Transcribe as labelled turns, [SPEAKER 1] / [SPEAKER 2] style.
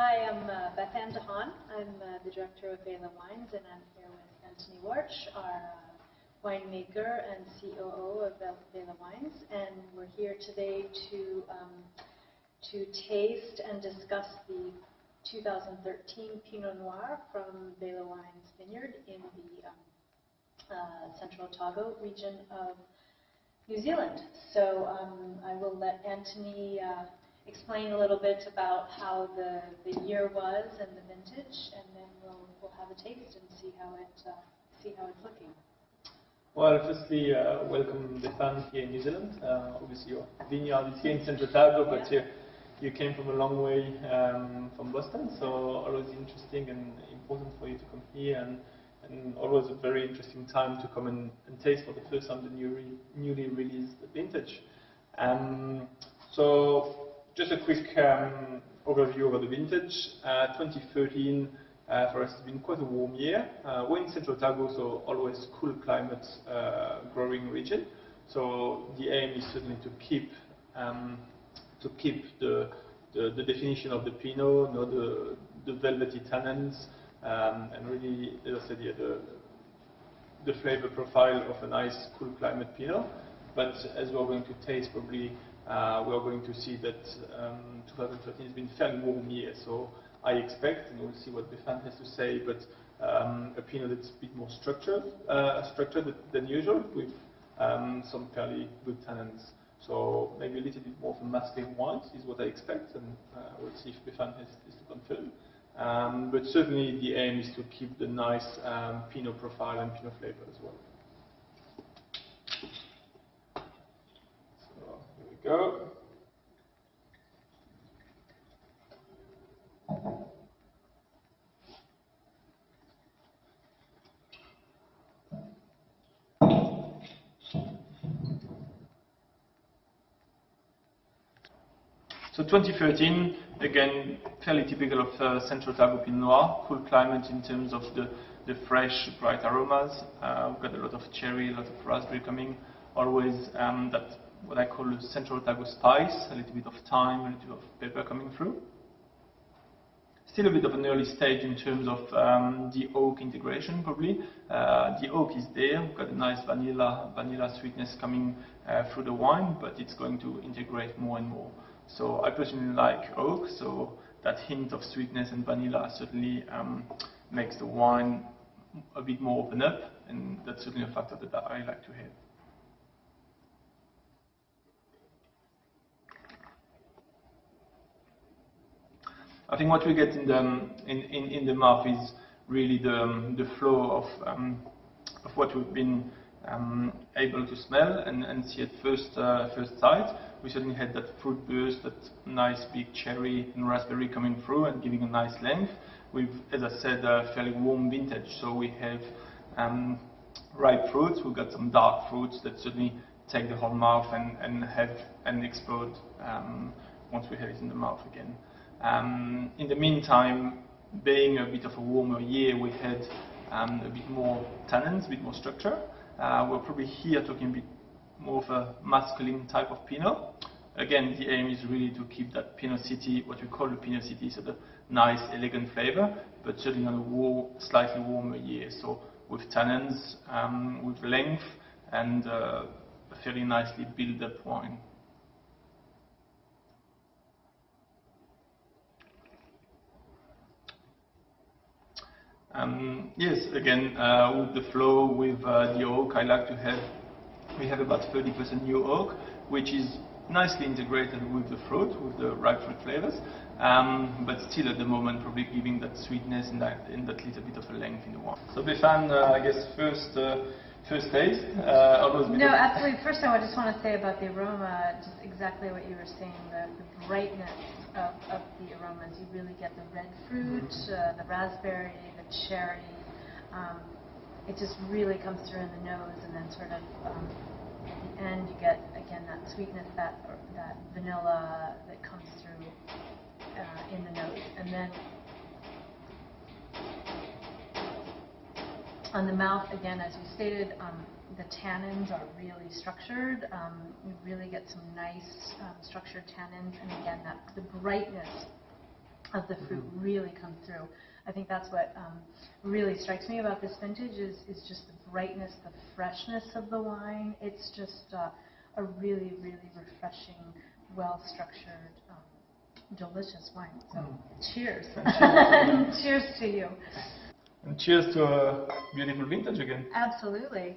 [SPEAKER 1] Hi, I'm Beth. I'm the director of Vela Wines, and I'm here with Antony our winemaker and COO of Vela Wines, and we're here today to taste and discuss the 2013 Pinot Noir from Vela Wines Vineyard in the Central Otago region of New Zealand. So I will let Antony explain a little bit about how the year was and the vintage, and then we'll have a taste and see how it's looking.
[SPEAKER 2] Well, firstly, welcome Beth here in New Zealand. Obviously, your vineyard is here in Central Otago, but you came from a long way from Boston, so always interesting and important for you to come here, and always a very interesting time to come and taste for the first time the newly released vintage. So just a quick overview of the vintage. 2013 for us has been quite a warm year. We're in Central Otago, so always cool climate, growing region. So the aim is certainly to keep the definition of the Pinot, the velvety tannins, and really, as I said, the flavor profile of a nice cool climate Pinot. But as we're going to taste, probably we are going to see that 2013 has been a fairly warm year. So I expect, and we'll see what Beth has to say, but a Pinot that's a bit more structured than usual, with some fairly good tannins. So maybe a little bit more of a masculine wines is what I expect, and we'll see if Beth has to confirm. But certainly the aim is to keep the nice Pinot profile and Pinot flavor as well. So here we go. So 2013, again, fairly typical of Central Otago Pinot Noir, cool climate in terms of the fresh, bright aromas. We've got a lot of cherry, a lot of raspberry coming, always that what I call the Central Otago spice, a little bit of thyme, a little bit of pepper coming through. Still a bit of an early stage in terms of the oak integration, probably. The oak is there, we've got a nice vanilla sweetness coming through the wine, but it's going to integrate more and more. So I personally like oak, so that hint of sweetness and vanilla certainly makes the wine a bit more open up, and that's certainly a factor that I like to have. I think what we get in the mouth is really the flow of what we've been able to smell and see at first sight. We certainly had that fruit burst, that nice big cherry and raspberry coming through and giving a nice length. With, as I said, a fairly warm vintage, so we have ripe fruits. We've got some dark fruits that certainly take the whole mouth and explode once we have it in the mouth again. In the meantime, being a bit of a warmer year, we had a bit more tannins, a bit more structure. We're probably here talking a bit more of a masculine type of Pinot. Again, the aim is really to keep that Pinotcity, what we call the Pinotcity, so the nice, elegant flavor, but certainly on a slightly warmer year. So with tannins, with length, and a fairly nicely built-up wine. Yes, again, with the flow, with the oak, I like to have, we have about 30% new oak, which is nicely integrated with the fruit, with the ripe fruit flavors, but still at the moment probably giving that sweetness and that little bit of a length in the wine. So Beth, I guess first taste.
[SPEAKER 1] No, absolutely. First, I just want to say about the aroma, just exactly what you were saying, the brightness of the aromas. You really get the red fruit, the raspberry, the cherry. It just really comes through in the nose, and then sort of at the end you get, again, that sweetness, that vanilla that comes through in the nose. And then on the mouth, again, as you stated, the tannins are really structured. You really get some nice structured tannins, and again, the brightness of the fruit really come through. I think that's what really strikes me about this vintage is just the brightness, the freshness of the wine. It's just a really, really refreshing, well-structured, delicious wine. So cheers.
[SPEAKER 2] And cheers.
[SPEAKER 1] Cheers to you.
[SPEAKER 2] And cheers to a beautiful vintage again.
[SPEAKER 1] Absolutely.